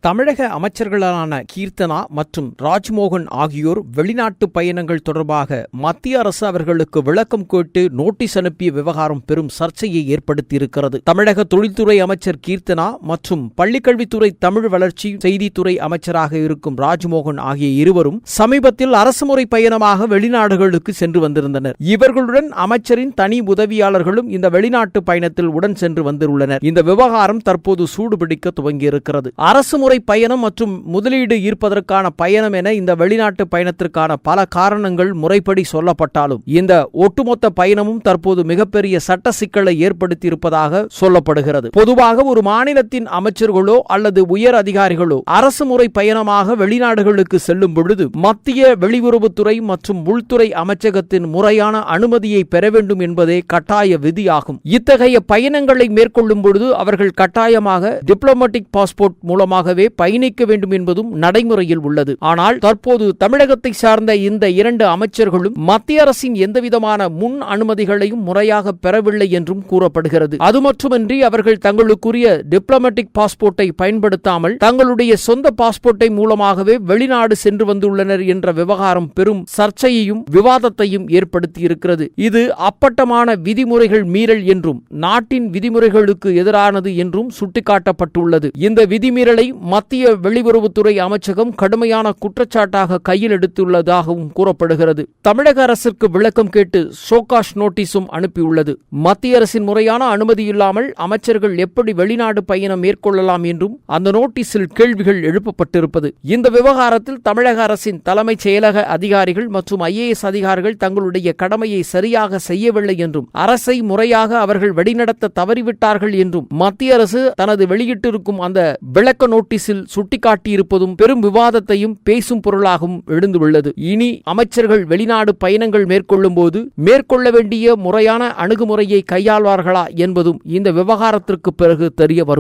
தமிழக அமைச்சர்களான கீர்த்தனா மற்றும் ராஜ்மோகன் ஆகியோர் வெளிநாட்டு பயணங்கள் தொடர்பாக மத்திய அரசு அவர்களுக்கு விளக்கம் கேட்டு நோட்டீஸ் அனுப்பிய விவகாரம் பெரும் சர்ச்சையை ஏற்படுத்தியிருக்கிறது. தமிழக தொழில்துறை அமைச்சர் கீர்த்தனா மற்றும் பள்ளிக்கல்வித்துறை தமிழ் வளர்ச்சி செய்தித்துறை அமைச்சராக இருக்கும் ராஜ்மோகன் ஆகிய இருவரும் சமீபத்தில் அரசுமுறை பயணமாக வெளிநாடுகளுக்கு சென்று வந்திருந்தனர். இவர்களுடன் அமைச்சரின் தனி உதவியாளர்களும் இந்த வெளிநாட்டு பயணத்தில் உடன் சென்று வந்துள்ளனர். இந்த விவகாரம் தற்போது சூடுபிடிக்க துவங்கியிருக்கிறது. அரசுமுறை பயணம் மற்றும் முதலீடு ஈர்ப்பதற்கான பயணம் என இந்த வெளிநாட்டு பயணத்திற்கான பல காரணங்கள் முறைப்படி சொல்லப்பட்டாலும் இந்த ஒட்டுமொத்த பயணமும் தற்போது மிகப்பெரிய சட்ட சிக்கலை ஏற்படுத்தியிருப்பதாக சொல்லப்படுகிறது. பொதுவாக ஒரு மாநிலத்தின் அமைச்சர்களோ அல்லது உயர் அதிகாரிகளோ அரசுமுறை பயணமாக வெளிநாடுகளுக்கு செல்லும் பொழுது மத்திய வெளியுறவுத்துறை மற்றும் உள்துறை அமைச்சகத்தின் முறையான அனுமதியை பெற வேண்டும் என்பதே கட்டாய விதியாகும். இத்தகைய பயணங்களை மேற்கொள்ளும் பொழுது அவர்கள் கட்டாயமாக டிப்ளமேட்டிக் பாஸ்போர்ட் மூலமாகவே பயணிக்க வேண்டும் என்பதும் நடைமுறையில் உள்ளது. ஆனால் தற்போது தமிழகத்தை சார்ந்த இந்த இரண்டு அமைச்சர்களும் மத்திய அரசின் எந்தவிதமான முன் அனுமதிகளையும் முறையாக பெறவில்லை என்றும் கூறப்படுகிறது. அது மட்டுமின்றி அவர்கள் தங்களுக்குரிய டிப்ளமேட்டிக் பாஸ்போர்ட்டை பயன்படுத்தாமல் தங்களுடைய சொந்த பாஸ்போர்ட்டை மூலமாகவே வெளிநாடு சென்று வந்துள்ளனர் என்ற விவகாரம் பெரும் சர்ச்சையையும் விவாதத்தையும் ஏற்படுத்தியிருக்கிறது. இது அப்பட்டமான விதிமுறைகள் மீறல் என்றும் நாட்டின் விதிமுறைகளுக்கு எதிரானது என்றும் சுட்டிக்காட்டப்பட்டுள்ளது. இந்த விதிமீறலை மத்திய வெளியுறவுத்துறை அமைச்சகம் கடுமையான குற்றச்சாட்டாக கையில் எடுத்துள்ளதாகவும் கூறப்படுகிறது. தமிழக அரசிற்கு விளக்கம் கேட்டு ஷோகாஸ் நோட்டீஸும் அனுப்பியுள்ளது. மத்திய அரசின் முறையான அனுமதி இல்லாமல் அமைச்சர்கள் எப்படி வெளிநாடு பயணம் மேற்கொள்ளலாம் என்றும் அந்த நோட்டீஸில் கேள்விகள் எழுப்பப்பட்டிருப்பது. இந்த விவகாரத்தில் தமிழக அரசின் தலைமைச் செயலக அதிகாரிகள் மற்றும் IAS அதிகாரிகள் தங்களுடைய கடமையை சரியாக செய்யவில்லை என்றும் அரசை முறையாக அவர்கள் வழிநடத்த தவறிவிட்டார்கள் என்றும் மத்திய அரசு தனது வெளியிட்டிருக்கும் அந்த விளக்க நோட்டீஸில் சுட்டிக்காட்டியிருப்பதும் பெரும் விவாதத்தையும் பேசும் பொருளாகவும் எழுந்துள்ளது. இனி அமைச்சர்கள் வெளிநாடு பயணங்கள் மேற்கொள்ளும் போது மேற்கொள்ள வேண்டிய முறையான அணுகுமுறையை கையாள்வார்களா என்பதும் இந்த விவகாரத்திற்கு பிறகு தெரிய வரும்.